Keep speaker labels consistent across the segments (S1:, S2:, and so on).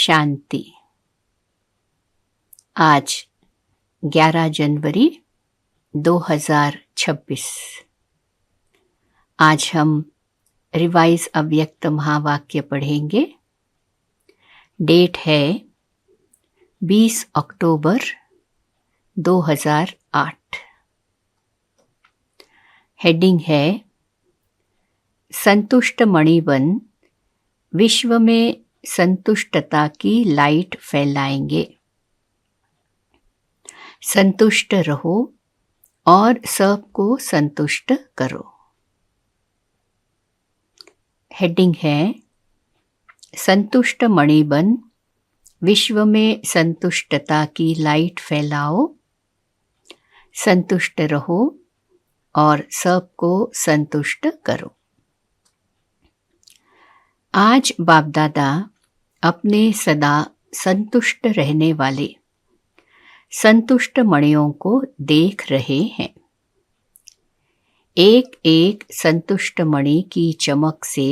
S1: शांति। आज 11 जनवरी 2026। आज हम रिवाइज अव्यक्त महावाक्य पढ़ेंगे। डेट है 20 अक्टूबर 2008। हेडिंग है संतुष्ट मणि बन विश्व में संतुष्टता की लाइट फैलाएंगे। संतुष्ट रहो और सबको संतुष्ट करो। हेडिंग है संतुष्ट मणि बन विश्व में संतुष्टता की लाइट फैलाओ। संतुष्ट रहो और सबको संतुष्ट करो। आज बाप दादा अपने सदा संतुष्ट रहने वाले संतुष्ट मणियों को देख रहे हैं। एक एक संतुष्ट मणि की चमक से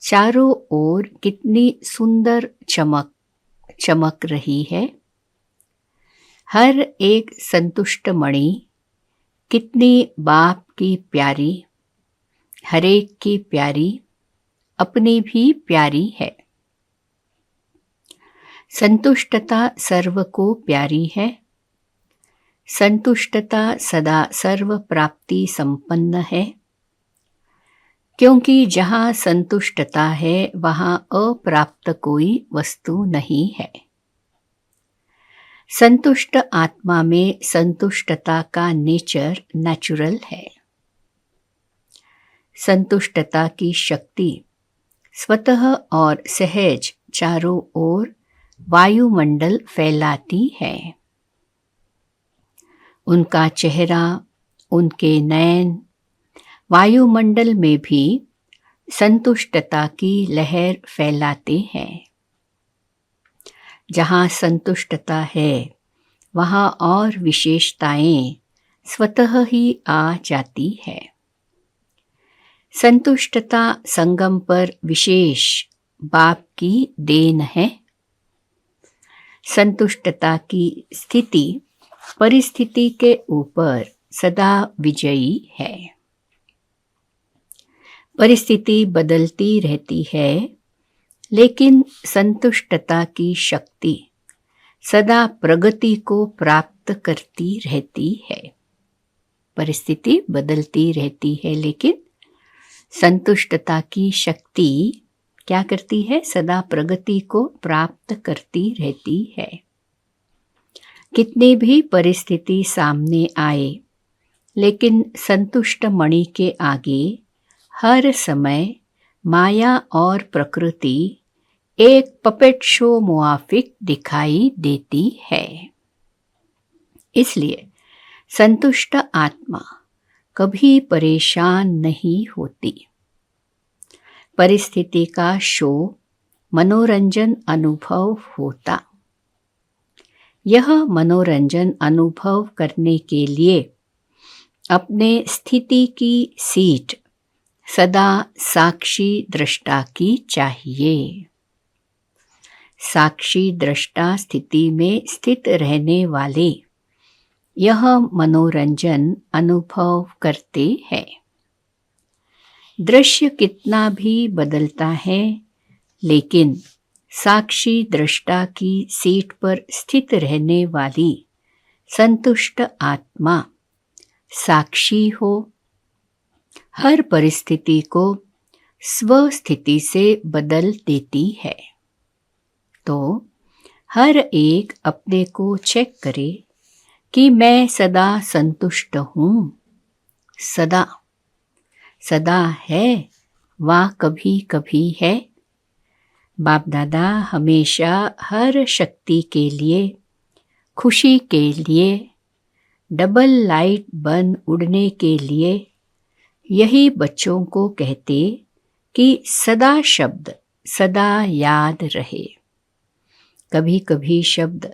S1: चारों ओर कितनी सुंदर चमक रही है। हर एक संतुष्ट मणि कितनी बाप की प्यारी, हर एक की प्यारी, अपनी भी प्यारी है। संतुष्टता सर्व को प्यारी है। संतुष्टता सदा सर्व प्राप्ति संपन्न है, क्योंकि जहाँ संतुष्टता है वहाँ अप्राप्त कोई वस्तु नहीं है। संतुष्ट आत्मा में संतुष्टता का नेचर नेचुरल है। संतुष्टता की शक्ति स्वतः और सहज चारों ओर वायुमंडल फैलाती है। उनका चेहरा, उनके नयन वायुमंडल में भी संतुष्टता की लहर फैलाते हैं। जहाँ संतुष्टता है वहाँ और विशेषताएं स्वतः ही आ जाती है। संतुष्टता संगम पर विशेष बाप की देन है। संतुष्टता की स्थिति परिस्थिति के ऊपर सदा विजयी है। परिस्थिति बदलती रहती है, लेकिन संतुष्टता की शक्ति सदा प्रगति को प्राप्त करती रहती है। परिस्थिति बदलती रहती है, लेकिन संतुष्टता की शक्ति क्या करती है? सदा प्रगति को प्राप्त करती रहती है। कितनी भी परिस्थिति सामने आए, लेकिन संतुष्ट मणि के आगे हर समय माया और प्रकृति एक पपेट शो मुआफिक दिखाई देती है। इसलिए संतुष्ट आत्मा कभी परेशान नहीं होती। परिस्थिति का शो मनोरंजन अनुभव होता। यह मनोरंजन अनुभव करने के लिए अपने स्थिति की सीट सदा साक्षी दृष्टा की चाहिए। साक्षी दृष्टा स्थिति में स्थित रहने वाले यह मनोरंजन अनुभव करते हैं। दृश्य कितना भी बदलता है, लेकिन साक्षी दृष्टा की सीट पर स्थित रहने वाली संतुष्ट आत्मा साक्षी हो, हर परिस्थिति को स्वस्थिति से बदल देती है। तो हर एक अपने को चेक करे कि मैं सदा संतुष्ट हूँ। सदा सदा है वा कभी कभी है। बाप दादा हमेशा हर शक्ति के लिए, खुशी के लिए, डबल लाइट बन उड़ने के लिए यही बच्चों को कहते कि सदा शब्द सदा याद रहे। कभी कभी शब्द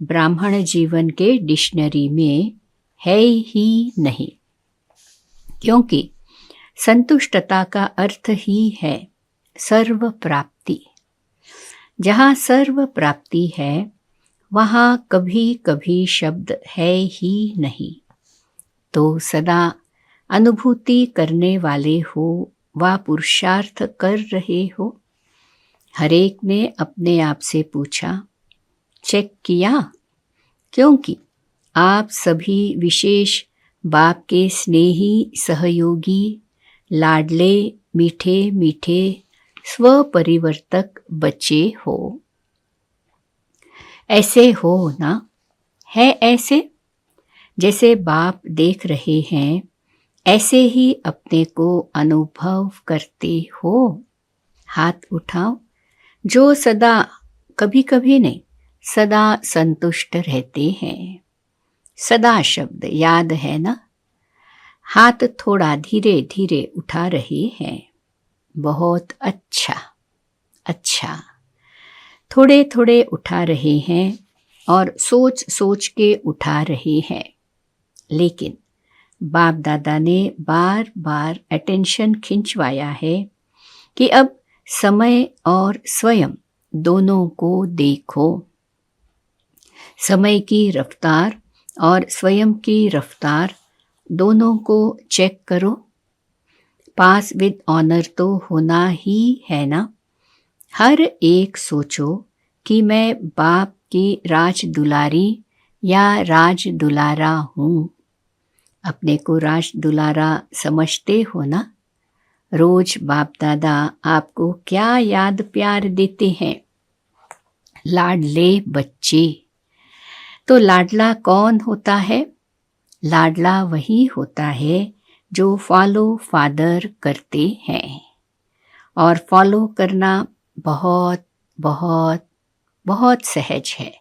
S1: ब्राह्मण जीवन के डिक्शनरी में है ही नहीं, क्योंकि संतुष्टता का अर्थ ही है सर्व प्राप्ति। जहाँ सर्व प्राप्ति है वहाँ कभी कभी शब्द है ही नहीं। तो सदा अनुभूति करने वाले हो व पुरुषार्थ कर रहे हो। हरेक ने अपने आप से पूछा, चेक किया, क्योंकि आप सभी विशेष बाप के स्नेही सहयोगी, लाडले, मीठे मीठे स्वपरिवर्तक बच्चे हो। ऐसे हो ना? है ऐसे? जैसे बाप देख रहे हैं ऐसे ही अपने को अनुभव करते हो। हाथ उठाओ जो सदा, कभी कभी नहीं, सदा संतुष्ट रहते हैं। सदा शब्द याद है ना? हाथ थोड़ा धीरे धीरे उठा रहे हैं। बहुत अच्छा, अच्छा। थोड़े थोड़े उठा रहे हैं और सोच सोच के उठा रहे हैं। लेकिन बाप दादा ने बार बार अटेंशन खिंचवाया है कि अब समय और स्वयं दोनों को देखो। समय की रफ्तार और स्वयं की रफ्तार दोनों को चेक करो। पास विद ऑनर तो होना ही है ना? हर एक सोचो कि मैं बाप की राज दुलारी या राज दुलारा हूँ। अपने को राज दुलारा समझते हो ना? रोज बाप दादा आपको क्या याद प्यार देते हैं? लाडले बच्चे। तो लाडला कौन होता है? लाडला वही होता है जो फॉलो फादर करते हैं। और फॉलो करना बहुत बहुत बहुत सहज है,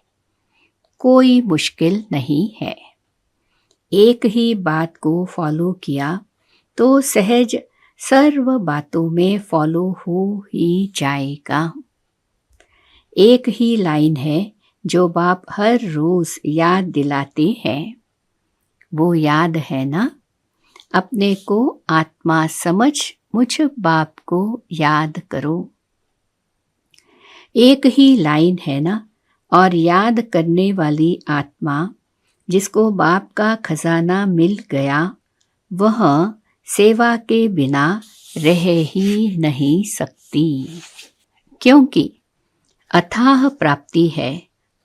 S1: कोई मुश्किल नहीं है। एक ही बात को फॉलो किया तो सहज सर्व बातों में फॉलो हो ही जाएगा। एक ही लाइन है जो बाप हर रोज याद दिलाते हैं। वो याद है ना? अपने को आत्मा समझ मुझ बाप को याद करो। एक ही लाइन है ना? और याद करने वाली आत्मा जिसको बाप का खजाना मिल गया, वह सेवा के बिना रह ही नहीं सकती। क्योंकि अथाह प्राप्ति है,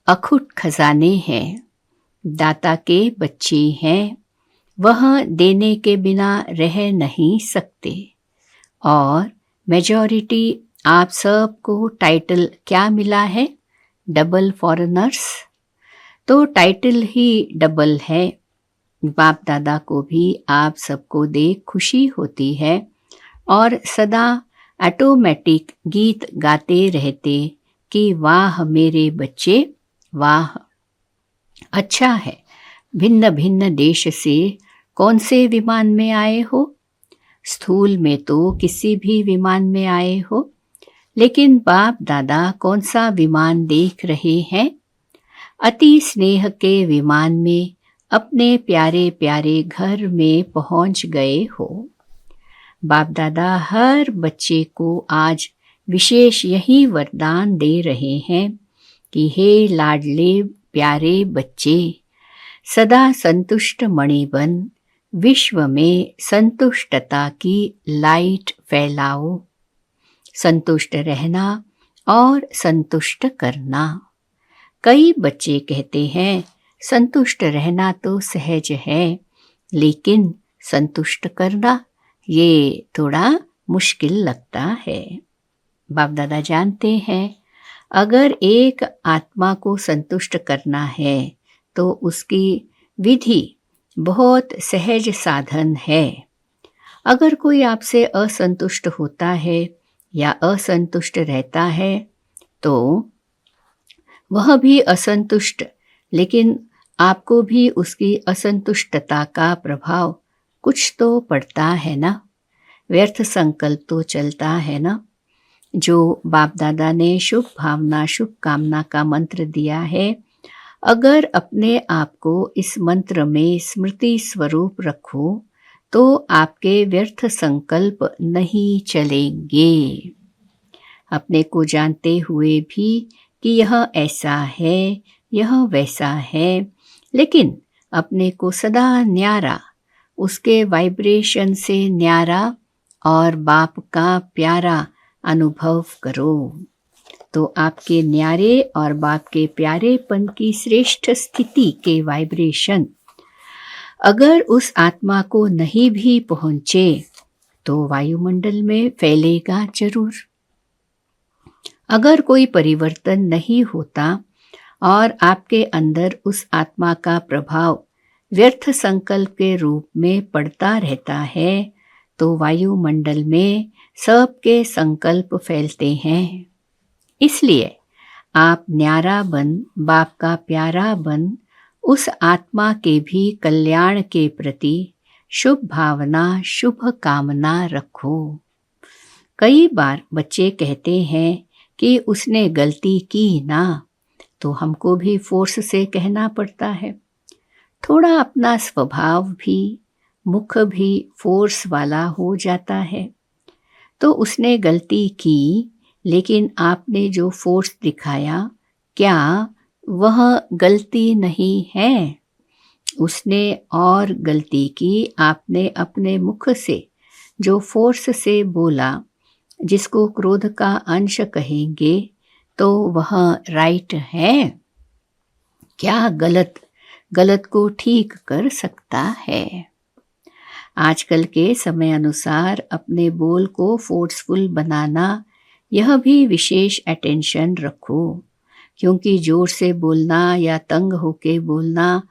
S1: अखुट खजाने हैं, दाता के बच्चे हैं, वह देने के बिना रह नहीं सकते। और मेजॉरिटी आप सबको टाइटल क्या मिला है? Double foreigners. तो टाइटल ही डबल है। बाप दादा को भी आप सबको देख खुशी होती है और सदा ऑटोमेटिक गीत गाते रहते कि वाह मेरे बच्चे वाह। अच्छा है, भिन्न भिन्न देश से कौन से विमान में आए हो? स्थूल में तो किसी भी विमान में आए हो, लेकिन बाप दादा कौन सा विमान देख रहे हैं? अति स्नेह के विमान में अपने प्यारे प्यारे घर में पहुंच गए हो। बाप दादा हर बच्चे को आज विशेष यही वरदान दे रहे हैं कि हे लाडले प्यारे बच्चे, सदा संतुष्ट मणि बन विश्व में संतुष्टता की लाइट फैलाओ। संतुष्ट रहना और संतुष्ट करना। कई बच्चे कहते हैं संतुष्ट रहना तो सहज है, लेकिन संतुष्ट करना ये थोड़ा मुश्किल लगता है। बाप दादा जानते हैं अगर एक आत्मा को संतुष्ट करना है तो उसकी विधि बहुत सहज साधन है। अगर कोई आपसे असंतुष्ट होता है या असंतुष्ट रहता है तो वह भी असंतुष्ट, लेकिन आपको भी उसकी असंतुष्टता का प्रभाव कुछ तो पड़ता है ना? व्यर्थ संकल्प तो चलता है ना? जो बाप दादा ने शुभ भावना शुभ कामना का मंत्र दिया है, अगर अपने आप को इस मंत्र में स्मृति स्वरूप रखो तो आपके व्यर्थ संकल्प नहीं चलेंगे। अपने को जानते हुए भी कि यह ऐसा है, यह वैसा है, लेकिन अपने को सदा न्यारा, उसके वाइब्रेशन से न्यारा और बाप का प्यारा अनुभव करो। तो आपके न्यारे और बाप के प्यारेपन की श्रेष्ठ स्थिति के वाइब्रेशन अगर उस आत्मा को नहीं भी पहुंचे तो वायुमंडल में फैलेगा जरूर। अगर कोई परिवर्तन नहीं होता और आपके अंदर उस आत्मा का प्रभाव व्यर्थ संकल्प के रूप में पड़ता रहता है तो वायुमंडल में सबके संकल्प फैलते हैं। इसलिए आप न्यारा बन, बाप का प्यारा बन, उस आत्मा के भी कल्याण के प्रति शुभ भावना, शुभ कामना रखो। कई बार बच्चे कहते हैं कि उसने गलती की ना, तो हमको भी फोर्स से कहना पड़ता है। थोड़ा अपना स्वभाव भी, मुख भी फोर्स वाला हो जाता है। तो उसने गलती की, लेकिन आपने जो फोर्स दिखाया, क्या वह गलती नहीं है? उसने और गलती की, आपने अपने मुख से जो फोर्स से बोला, जिसको क्रोध का अंश कहेंगे, तो वह राइट है क्या? गलत को ठीक कर सकता है। आजकल के समय अनुसार अपने बोल को फोर्सफुल बनाना, यह भी विशेष अटेंशन रखो, क्योंकि जोर से बोलना या तंग होके बोलना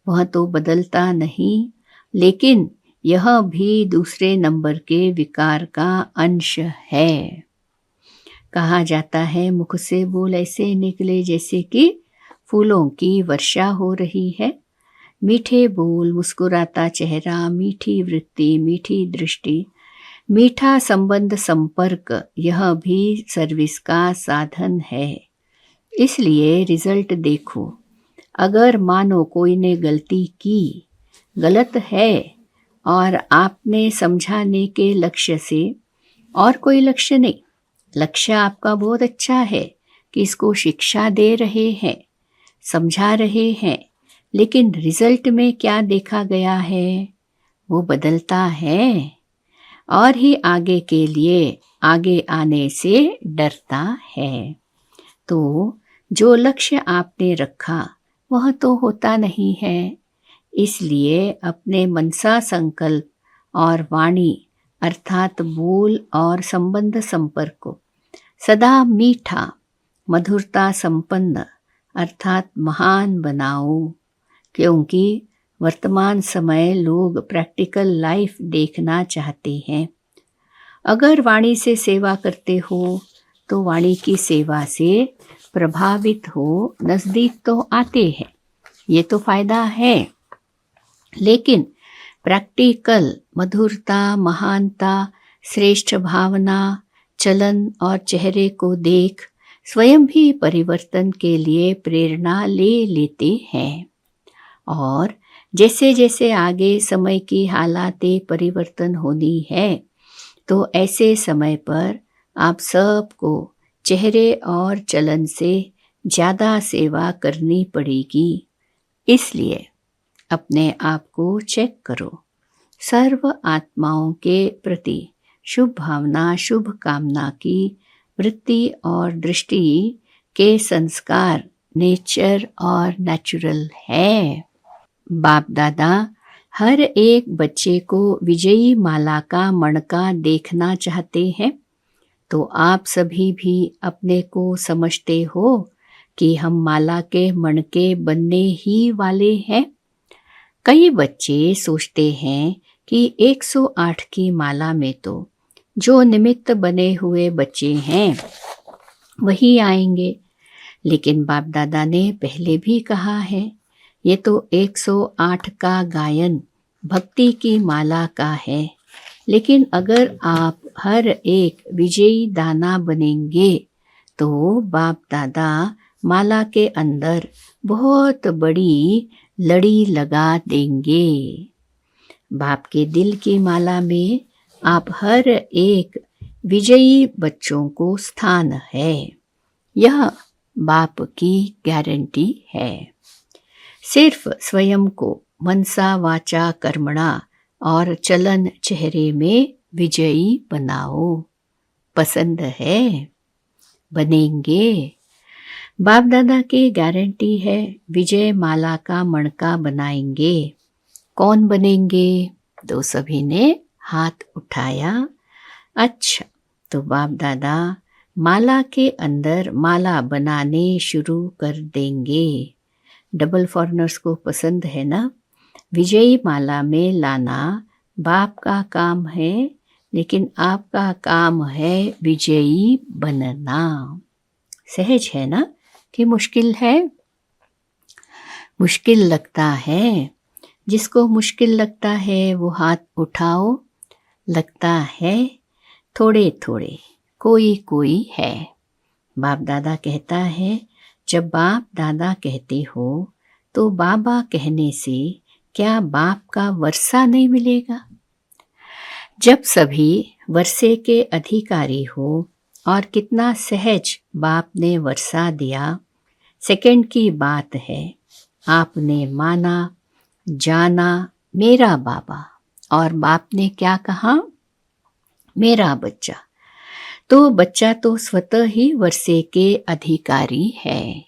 S1: वह तो बदलता नहीं, लेकिन यह भी दूसरे नंबर के विकार का अंश है। कहा जाता है मुख से बोल ऐसे निकले जैसे कि फूलों की वर्षा हो रही है। मीठे बोल, मुस्कुराता चेहरा, मीठी वृत्ति, मीठी दृष्टि, मीठा संबंध संपर्क, यह भी सर्विस का साधन है। इसलिए रिजल्ट देखो। अगर मानो कोई ने गलती की, गलत है, और आपने समझाने के लक्ष्य से, और कोई लक्ष्य नहीं, लक्ष्य आपका बहुत अच्छा है कि इसको शिक्षा दे रहे हैं, समझा रहे हैं, लेकिन रिजल्ट में क्या देखा गया है? वो बदलता है और ही आगे के लिए आगे आने से डरता है। तो जो लक्ष्य आपने रखा वह तो होता नहीं है। इसलिए अपने मनसा संकल्प और वाणी अर्थात बोल और संबंध संपर्क को सदा मीठा, मधुरता संपन्न अर्थात महान बनाओ, क्योंकि वर्तमान समय लोग प्रैक्टिकल लाइफ देखना चाहते हैं। अगर वाणी से सेवा करते हो तो वाणी की सेवा से प्रभावित हो, नज़दीक तो आते हैं, ये तो फायदा है, लेकिन प्रैक्टिकल मधुरता, महानता, श्रेष्ठ भावना, चलन और चेहरे को देख स्वयं भी परिवर्तन के लिए प्रेरणा ले लेते हैं। और जैसे जैसे आगे समय की हालातें परिवर्तन होनी है, तो ऐसे समय पर आप सबको चेहरे और चलन से ज़्यादा सेवा करनी पड़ेगी। इसलिए अपने आप को चेक करो। सर्व आत्माओं के प्रति शुभ भावना, शुभ कामना की वृत्ति और दृष्टि के संस्कार नेचर और नेचुरल है। बाप दादा हर एक बच्चे को विजयी माला का मणका देखना चाहते हैं। तो आप सभी भी अपने को समझते हो कि हम माला के मणके बनने ही वाले हैं। कई बच्चे सोचते हैं कि 108 की माला में तो जो निमित्त बने हुए बच्चे हैं वही आएंगे, लेकिन बाप दादा ने पहले भी कहा है, ये तो 108 का गायन भक्ति की माला का है। लेकिन अगर आप हर एक विजयी दाना बनेंगे तो बाप दादा माला के अंदर बहुत बड़ी लड़ी लगा देंगे। बाप के दिल की माला में आप हर एक विजयी बच्चों को स्थान है। यह बाप की गारंटी है। सिर्फ स्वयं को मनसा वाचा कर्मणा और चलन चेहरे में विजयी बनाओ। पसंद है? बनेंगे। बाप दादा की गारंटी है, विजय माला का मणका बनाएंगे। कौन बनेंगे? तो सभी ने हाथ उठाया। अच्छा, तो बाप दादा माला के अंदर माला बनाने शुरू कर देंगे। डबल फॉरनर्स को पसंद है ना? विजयी माला में लाना बाप का काम है, लेकिन आपका काम है विजयी बनना। सहज है ना कि मुश्किल है? मुश्किल लगता है। जिसको मुश्किल लगता है वो हाथ उठाओ। लगता है थोड़े थोड़े, कोई कोई है। बाप दादा कहता है, जब बाप दादा कहते हो तो बाबा कहने से क्या बाप का वर्षा नहीं मिलेगा? जब सभी वर्षे के अधिकारी हो और कितना सहज बाप ने वर्षा दिया। सेकंड की बात है, आपने माना जाना मेरा बाबा, और बाप ने क्या कहा? मेरा बच्चा। तो बच्चा तो स्वतः ही वर्षे के अधिकारी है।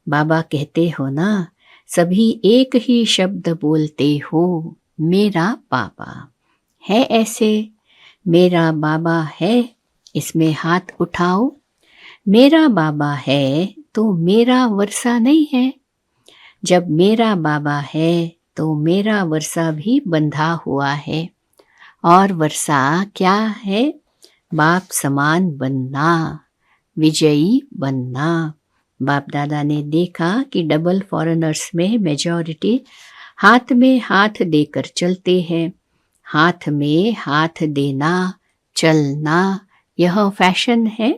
S1: बाबा कहते हो ना, सभी एक ही शब्द बोलते हो, मेरा बाबा है। ऐसे मेरा बाबा है, इसमें हाथ उठाओ। मेरा बाबा है तो मेरा वर्षा नहीं है। जब मेरा बाबा है तो मेरा वर्षा भी बंधा हुआ है। और वर्षा क्या है? बाप समान बनना, विजयी बनना। बाप दादा ने देखा कि डबल फॉरेनर्स में मेजॉरिटी हाथ में हाथ देकर चलते हैं। हाथ में हाथ देना, चलना, यह फैशन है।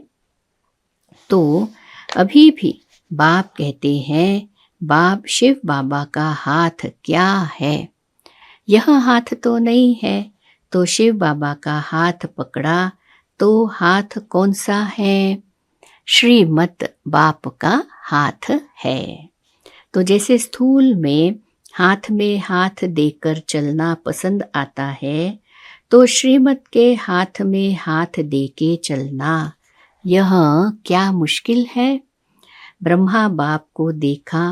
S1: तो अभी भी बाप कहते हैं, बाप शिव बाबा का हाथ क्या है? यह हाथ तो नहीं है। तो शिव बाबा का हाथ पकड़ा तो हाथ कौन सा है? श्रीमत बाप का हाथ है। तो जैसे स्थूल में हाथ देकर चलना पसंद आता है, तो श्रीमत के हाथ में हाथ देके चलना यह क्या मुश्किल है? ब्रह्मा बाप को देखा,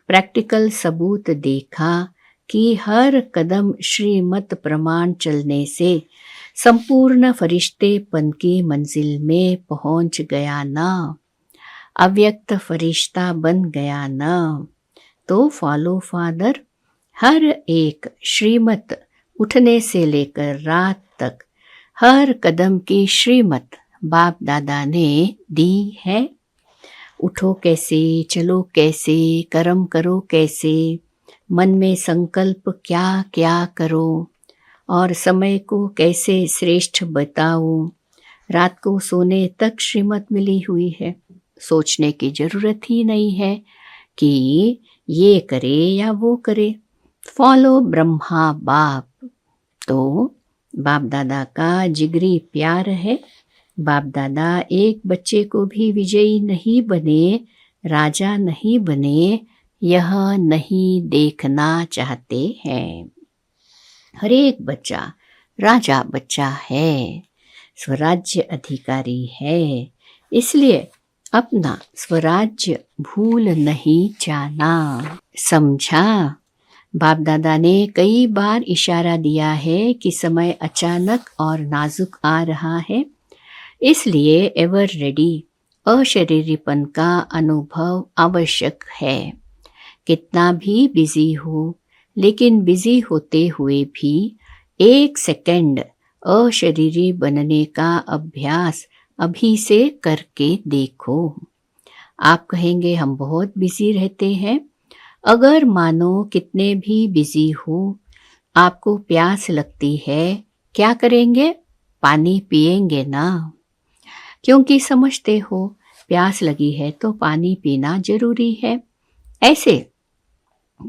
S1: प्रैक्टिकल सबूत देखा कि हर कदम श्रीमत प्रमाण चलने से संपूर्ण फरिश्तेपन की मंजिल में पहुंच गया ना, अव्यक्त फरिश्ता बन गया ना। तो फॉलो फादर, हर एक श्रीमत उठने से लेकर रात तक हर कदम की श्रीमत बाप दादा ने दी है। उठो कैसे, चलो कैसे, कर्म करो कैसे, मन में संकल्प क्या क्या करो, और समय को कैसे श्रेष्ठ बताओ। रात को सोने तक श्रीमत मिली हुई है। सोचने की जरूरत ही नहीं है कि ये करे या वो करे। फॉलो ब्रह्मा बाप। तो बाप दादा का जिगरी प्यार है। बाप दादा एक बच्चे को भी विजयी नहीं बने, राजा नहीं बने, यह नहीं देखना चाहते हैं। हर एक बच्चा राजा बच्चा है, स्वराज्य अधिकारी है। इसलिए अपना स्वराज्य भूल नहीं जाना। समझा? बाप दादा ने कई बार इशारा दिया है कि समय अचानक और नाजुक आ रहा है, इसलिए एवर रेडी अशरीरीपन का अनुभव आवश्यक है। कितना भी बिजी हो, लेकिन बिजी होते हुए भी 1 सेकंड अशरीरी बनने का अभ्यास अभी से करके देखो। आप कहेंगे हम बहुत बिजी रहते हैं। अगर मानो कितने भी बिजी हो, आपको प्यास लगती है, क्या करेंगे? पानी पिएंगे ना, क्योंकि समझते हो प्यास लगी है तो पानी पीना जरूरी है। ऐसे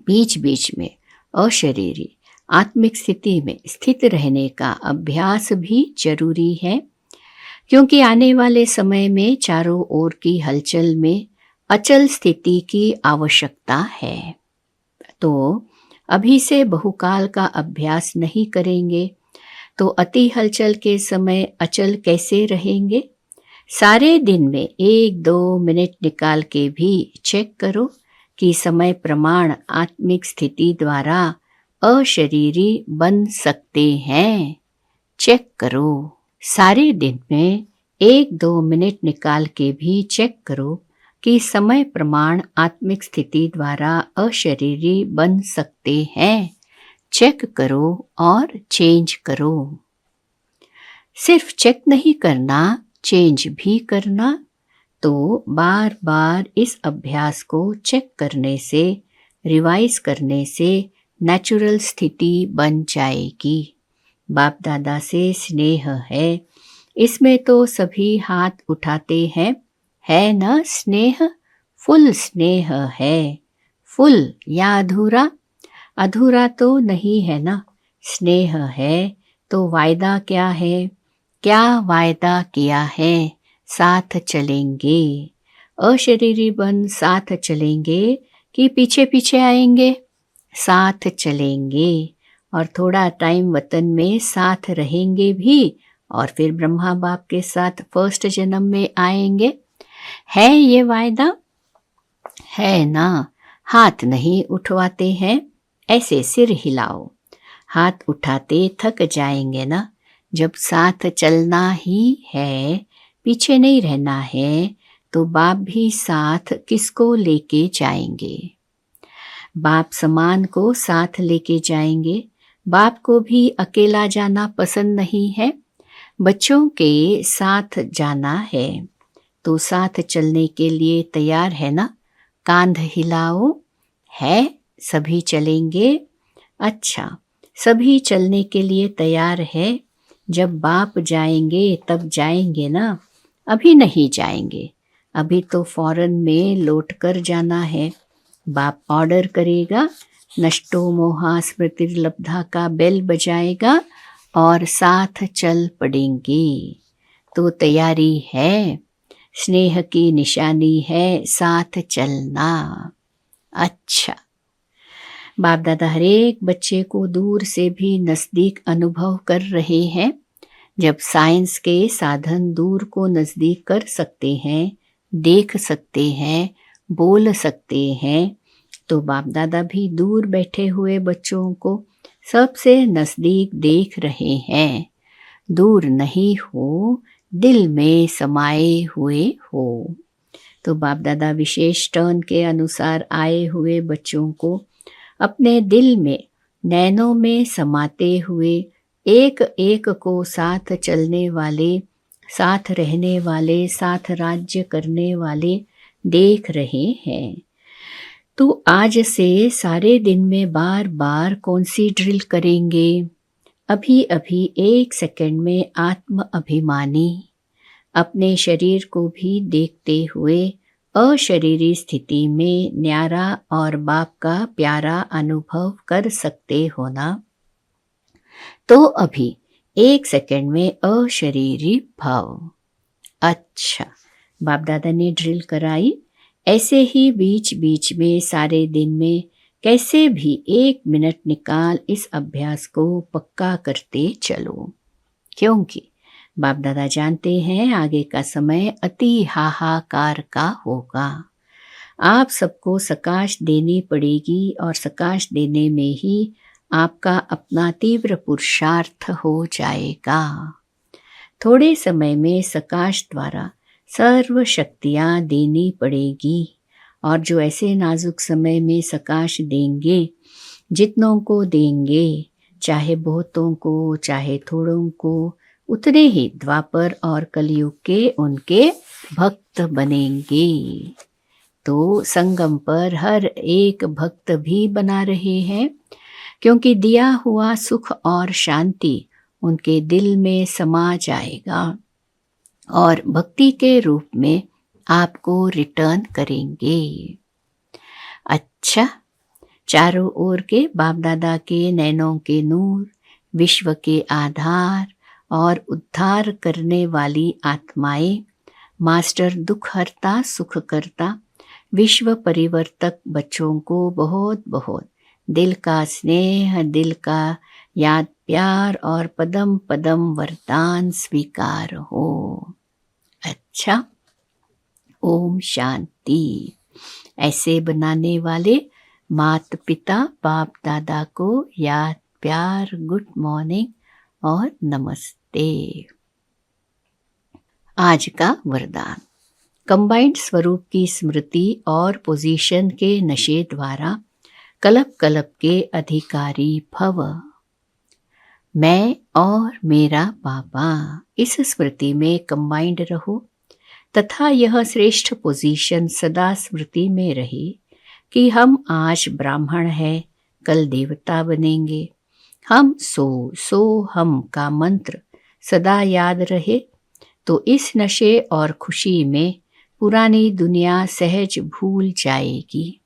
S1: बीच बीच में अशरीरी आत्मिक स्थिति में स्थित रहने का अभ्यास भी जरूरी है। क्योंकि आने वाले समय में चारों ओर की हलचल में अचल स्थिति की आवश्यकता है। तो अभी से बहुकाल का अभ्यास नहीं करेंगे तो अति हलचल के समय अचल कैसे रहेंगे? सारे दिन में 1-2 मिनट निकाल के भी चेक करो कि समय प्रमाण आत्मिक स्थिति द्वारा अशरीरी बन सकते हैं। चेक करो। सारे दिन में 1-2 मिनट निकाल के भी चेक करो कि समय प्रमाण आत्मिक स्थिति द्वारा अशरीरी बन सकते हैं। चेक करो और चेंज करो। सिर्फ चेक नहीं करना, चेंज भी करना। तो बार बार इस अभ्यास को चेक करने से, रिवाइज करने से नेचुरल स्थिति बन जाएगी। बाप दादा से स्नेह है, इसमें तो सभी हाथ उठाते हैं। है न स्नेह? फुल स्नेह है। फुल या अधूरा? अधूरा तो नहीं है ना। स्नेह है तो वायदा क्या है? क्या वायदा किया है? साथ चलेंगे। अशरीरी बन साथ चलेंगे कि पीछे पीछे आएंगे? साथ चलेंगे और थोड़ा टाइम वतन में साथ रहेंगे भी और फिर ब्रह्मा बाप के साथ फर्स्ट जन्म में आएंगे। है ये वायदा? है ना। हाथ नहीं उठवाते हैं, ऐसे सिर हिलाओ। हाथ उठाते थक जाएंगे ना। जब साथ चलना ही है, पीछे नहीं रहना है, तो बाप भी साथ किसको लेके जाएंगे? बाप समान को साथ लेके जाएंगे। बाप को भी अकेला जाना पसंद नहीं है, बच्चों के साथ जाना है। तो साथ चलने के लिए तैयार है ना? कांध हिलाओ। है, सभी चलेंगे। अच्छा, सभी चलने के लिए तैयार है। जब बाप जाएंगे तब जाएंगे ना, अभी नहीं जाएंगे। अभी तो फौरन में लौट कर जाना है। बाप ऑर्डर करेगा, नष्टो मोहा स्मृतिर्लब्धा का बेल बजाएगा और साथ चल पड़ेंगे। तो तैयारी है, स्नेह की निशानी है साथ चलना। अच्छा, बाप दादा हर एक बच्चे को दूर से भी नज़दीक अनुभव कर रहे हैं। जब साइंस के साधन दूर को नज़दीक कर सकते हैं, देख सकते हैं, बोल सकते हैं, तो बाप दादा भी दूर बैठे हुए बच्चों को सबसे नज़दीक देख रहे हैं। दूर नहीं हो, दिल में समाये हुए हो। तो बाप दादा विशेष टर्न के अनुसार आए हुए बच्चों को अपने दिल में, नैनों में समाते हुए एक एक को साथ चलने वाले, साथ रहने वाले, साथ राज्य करने वाले देख रहे हैं। तो आज से सारे दिन में बार बार कौन सी ड्रिल करेंगे? अभी अभी 1 सेकंड में आत्म अभिमानी, अपने शरीर को भी देखते हुए अशरीरी स्थिति में न्यारा और बाप का प्यारा अनुभव कर सकते हो ना। तो अभी 1 सेकंड में अशरीरी भाव। अच्छा, बाप दादा ने ड्रिल कराई। ऐसे ही बीच बीच में सारे दिन में कैसे भी 1 मिनट निकाल इस अभ्यास को पक्का करते चलो, क्योंकि बाप दादा जानते हैं आगे का समय अति हाहाकार का होगा। आप सबको सकाश देनी पड़ेगी और सकाश देने में ही आपका अपना तीव्र पुरुषार्थ हो जाएगा। थोड़े समय में सकाश द्वारा सर्व शक्तियाँ देनी पड़ेगी और जो ऐसे नाजुक समय में सकाश देंगे, जितनों को देंगे, चाहे बहुतों को चाहे थोड़ों को, उतने ही द्वापर और कलयुग के उनके भक्त बनेंगे। तो संगम पर हर एक भक्त भी बना रहे हैं, क्योंकि दिया हुआ सुख और शांति उनके दिल में समा जाएगा और भक्ति के रूप में आपको रिटर्न करेंगे। अच्छा, चारों ओर के बाप दादा के नैनों के नूर, विश्व के आधार और उद्धार करने वाली आत्माएं, मास्टर दुखहर्ता सुखकर्ता विश्व परिवर्तक बच्चों को बहुत बहुत दिल का स्नेह, दिल का याद प्यार और पदम पदम वरदान स्वीकार हो। अच्छा, ओम शांति। ऐसे बनाने वाले माता पिता बाप दादा को याद प्यार, गुड मॉर्निंग और नमस्ते। आज का वरदान, कंबाइंड स्वरूप की स्मृति और पोजीशन के नशे द्वारा कल्प कल्प के अधिकारी भव। मैं और मेरा बाबा इस स्मृति में कंबाइंड रहो तथा यह श्रेष्ठ पोजीशन सदा स्मृति में रहे कि हम आज ब्राह्मण हैं, कल देवता बनेंगे। हम सो हम का मंत्र सदा याद रहे तो इस नशे और खुशी में पुरानी दुनिया सहज भूल जाएगी।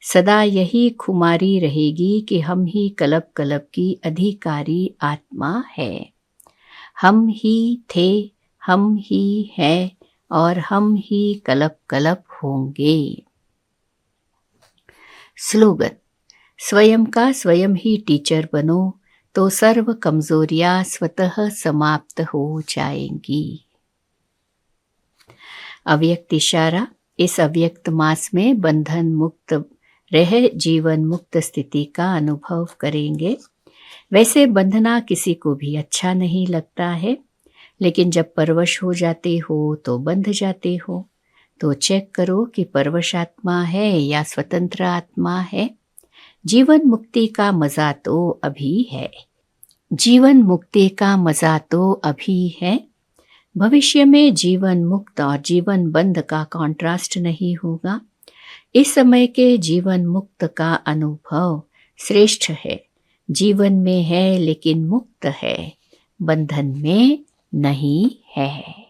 S1: सदा यही खुमारी रहेगी कि हम ही कल्प कल्प की अधिकारी आत्मा है। हम ही थे, हम ही हैं और हम ही कल्प कल्प होंगे। स्लोगन, स्वयं का स्वयं ही टीचर बनो तो सर्व कमजोरियां स्वतः समाप्त हो जाएंगी। अव्यक्त इशारा, इस अव्यक्त मास में बंधन मुक्त रह जीवन मुक्त स्थिति का अनुभव करेंगे। वैसे बंधना किसी को भी अच्छा नहीं लगता है, लेकिन जब परवश हो जाते हो तो बंध जाते हो। तो चेक करो कि परवश आत्मा है या स्वतंत्र आत्मा है। जीवन मुक्ति का मजा तो अभी है, जीवन मुक्ति का मजा तो अभी है। भविष्य में जीवन मुक्त और जीवन बंध का कॉन्ट्रास्ट नहीं होगा। इस समय के जीवन मुक्त का अनुभव श्रेष्ठ है। जीवन में है लेकिन मुक्त है, बंधन में नहीं है।